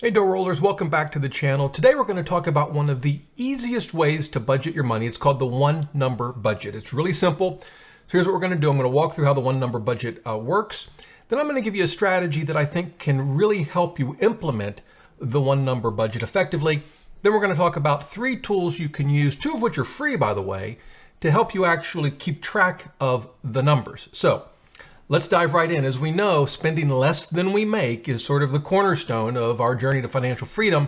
Hey dough rollers, welcome back to the channel. Today we're going to talk about one of the easiest ways to budget your money. It's called the one number budget. It's really simple. So here's what we're going to do. I'm going to walk through how the one number budget works. Then I'm going to give you a strategy that I think can really help you implement the one number budget effectively. Then we're going to talk about 3 tools you can use, 2 of which are free, by the way, to help you actually keep track of the numbers. So let's dive right in. As we know, spending less than we make is sort of the cornerstone of our journey to financial freedom.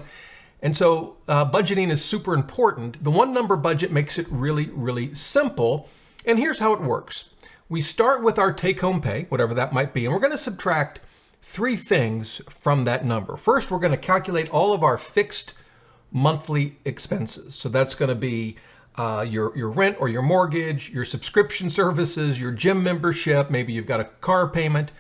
And so budgeting is super important. The one number budget makes it really, really simple. And here's how it works. We start with our take-home pay, whatever that might be, and we're going to subtract 3 things from that number. First, we're going to calculate all of our fixed monthly expenses. So that's going to be your rent or your mortgage, your subscription services, your gym membership, maybe you've got a car payment,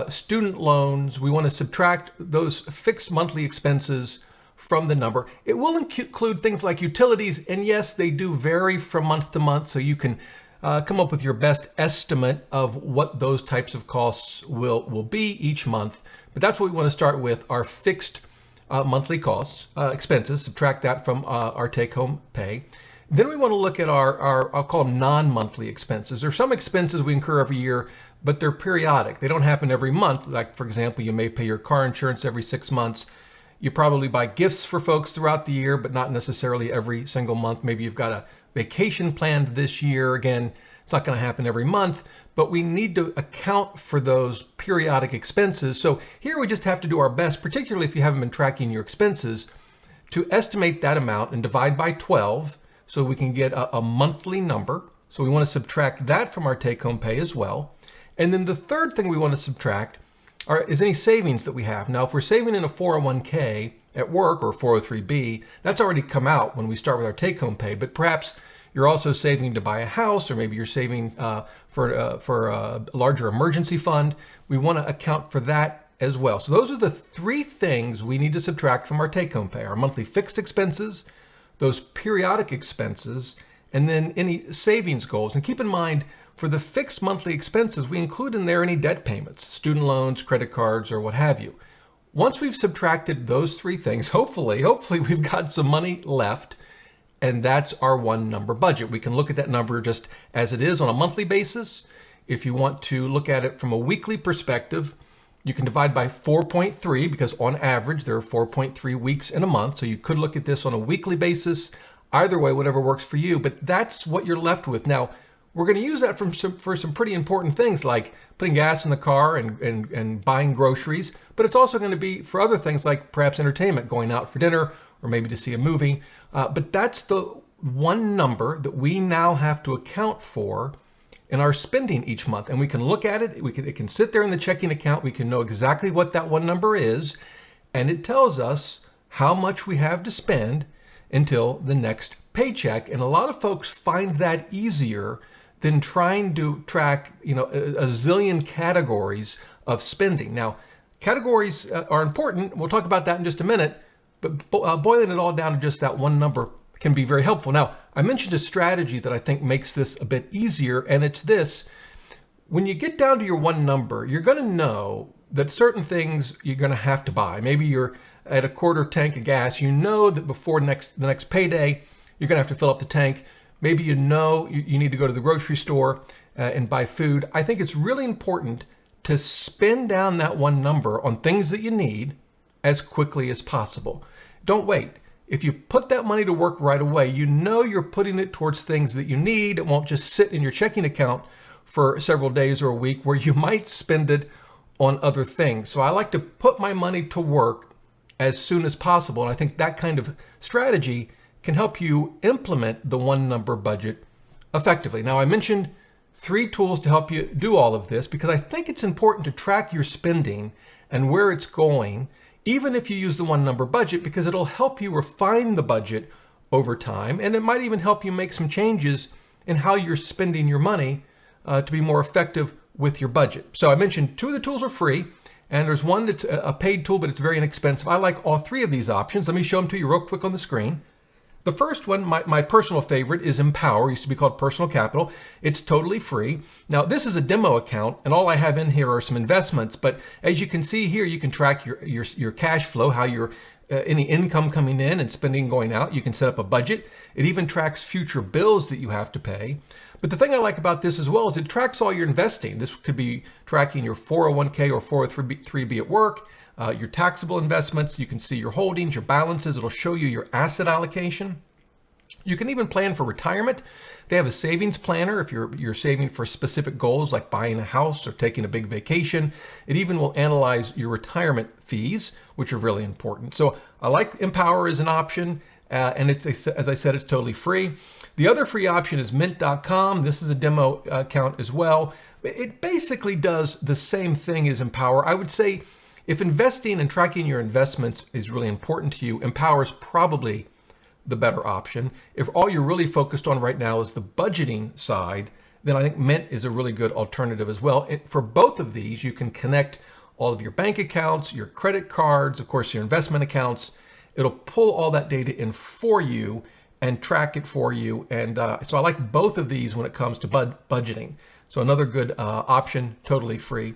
student loans. We want to subtract those fixed monthly expenses from the number. It will include things like utilities, and yes, they do vary from month to month, so you can come up with your best estimate of what those types of costs will be each month. But that's what we want to start with, our fixed monthly costs, expenses, subtract that from our take-home pay. Then we want to look at our I'll call them non-monthly expenses. There's some expenses we incur every year, but they're periodic. They don't happen every month. Like, for example, you may pay your car insurance every 6 months. You probably buy gifts for folks throughout the year, but not necessarily every single month. Maybe you've got a vacation planned this year. Again, it's not going to happen every month, but we need to account for those periodic expenses. So here we just have to do our best, particularly if you haven't been tracking your expenses, to estimate that amount and divide by 12. So we can get a monthly number. So we want to subtract that from our take-home pay as well. And then the third thing we want to subtract is any savings that we have. Now, if we're saving in a 401k at work or 403b, that's already come out when we start with our take-home pay. But perhaps you're also saving to buy a house, or maybe you're saving for a larger emergency fund. We want to account for that as well. So those are the 3 things we need to subtract from our take-home pay: our monthly fixed expenses, those periodic expenses, and then any savings goals. And keep in mind, for the fixed monthly expenses, we include in there any debt payments, student loans, credit cards, or what have you. Once we've subtracted those 3 things, hopefully we've got some money left, and that's our one number budget. We can look at that number just as it is on a monthly basis. If you want to look at it from a weekly perspective, you can divide by 4.3 because on average there are 4.3 weeks in a month. So you could look at this on a weekly basis. Either way, whatever works for you, but that's what you're left with. Now, we're going to use that for some pretty important things like putting gas in the car and buying groceries, but it's also going to be for other things like perhaps entertainment, going out for dinner or maybe to see a movie. But that's the one number that we now have to account for in our spending each month. And we can look at it, it can sit there in the checking account, we can know exactly what that one number is, and it tells us how much we have to spend until the next paycheck. And a lot of folks find that easier than trying to track, a zillion categories of spending. Now, categories are important. We'll talk about that in just a minute, but boiling it all down to just that one number can be very helpful. Now, I mentioned a strategy that I think makes this a bit easier, and it's this. When you get down to your one number, you're going to know that certain things you're going to have to buy. Maybe you're at a quarter tank of gas. You know that before the next payday, you're going to have to fill up the tank. Maybe you know you need to go to the grocery store and buy food. I think it's really important to spend down that one number on things that you need as quickly as possible. Don't wait. If you put that money to work right away, you know you're putting it towards things that you need. It won't just sit in your checking account for several days or a week where you might spend it on other things. So I like to put my money to work as soon as possible. And I think that kind of strategy can help you implement the one number budget effectively. Now, I mentioned 3 tools to help you do all of this because I think it's important to track your spending and where it's going, even if you use the one number budget, because it'll help you refine the budget over time. And it might even help you make some changes in how you're spending your money to be more effective with your budget. So I mentioned 2 of the tools are free, and there's one that's a paid tool, but it's very inexpensive. I like all 3 of these options. Let me show them to you real quick on the screen. The first one, my personal favorite, is Empower. It used to be called Personal Capital. It's totally free. Now, this is a demo account, and all I have in here are some investments. But as you can see here, you can track your cash flow, how your any income coming in and spending going out. You can set up a budget. It even tracks future bills that you have to pay. But the thing I like about this as well is it tracks all your investing. This could be tracking your 401k or 403b at work, your taxable investments. You can see your holdings, your balances. It'll show you your asset allocation. You can even plan for retirement. They have a savings planner if you're saving for specific goals like buying a house or taking a big vacation. It even will analyze your retirement fees, which are really important. So I like Empower as an option, and it's, as I said, it's totally free. The other free option is mint.com. This is a demo account as well. It basically does the same thing as Empower. I would say if investing and tracking your investments is really important to you, Empower is probably the better option. If all you're really focused on right now is the budgeting side, then I think Mint is a really good alternative as well. For both of these, you can connect all of your bank accounts, your credit cards, of course, your investment accounts. It'll pull all that data in for you and track it for you. And so I like both of these when it comes to budgeting. So another good option, totally free.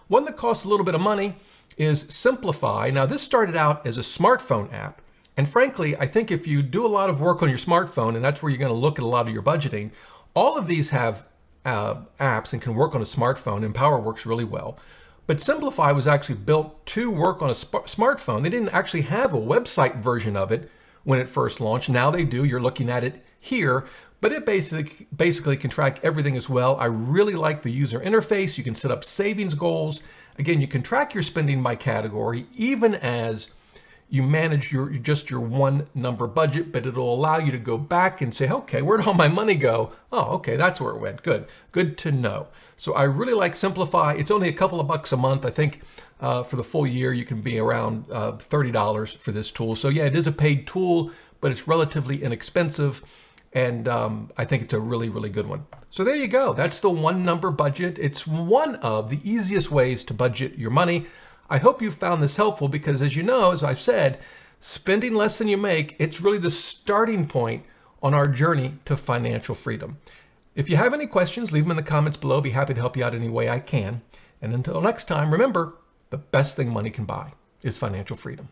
One that costs a little bit of money is Simplify. Now, this started out as a smartphone app. And frankly, I think if you do a lot of work on your smartphone, and that's where you're going to look at a lot of your budgeting, all of these have apps and can work on a smartphone. Empower works really well. But Simplify was actually built to work on a smartphone. They didn't actually have a website version of it when it first launched. Now they do. You're looking at it here. But it basically can track everything as well. I really like the user interface. You can set up savings goals. Again, you can track your spending by category, even as you manage your one number budget, but it'll allow you to go back and say, okay, where'd all my money go? Oh, okay, that's where it went. Good to know. So I really like Simplify. It's only a couple of bucks a month. I think for the full year, you can be around $30 for this tool. So yeah, it is a paid tool, but it's relatively inexpensive. And I think it's a really, really good one. So there you go. That's the one number budget. It's one of the easiest ways to budget your money. I hope you found this helpful because, as you know, as I've said, spending less than you make, it's really the starting point on our journey to financial freedom. If you have any questions, leave them in the comments below. Be happy to help you out any way I can. And until next time, remember, the best thing money can buy is financial freedom.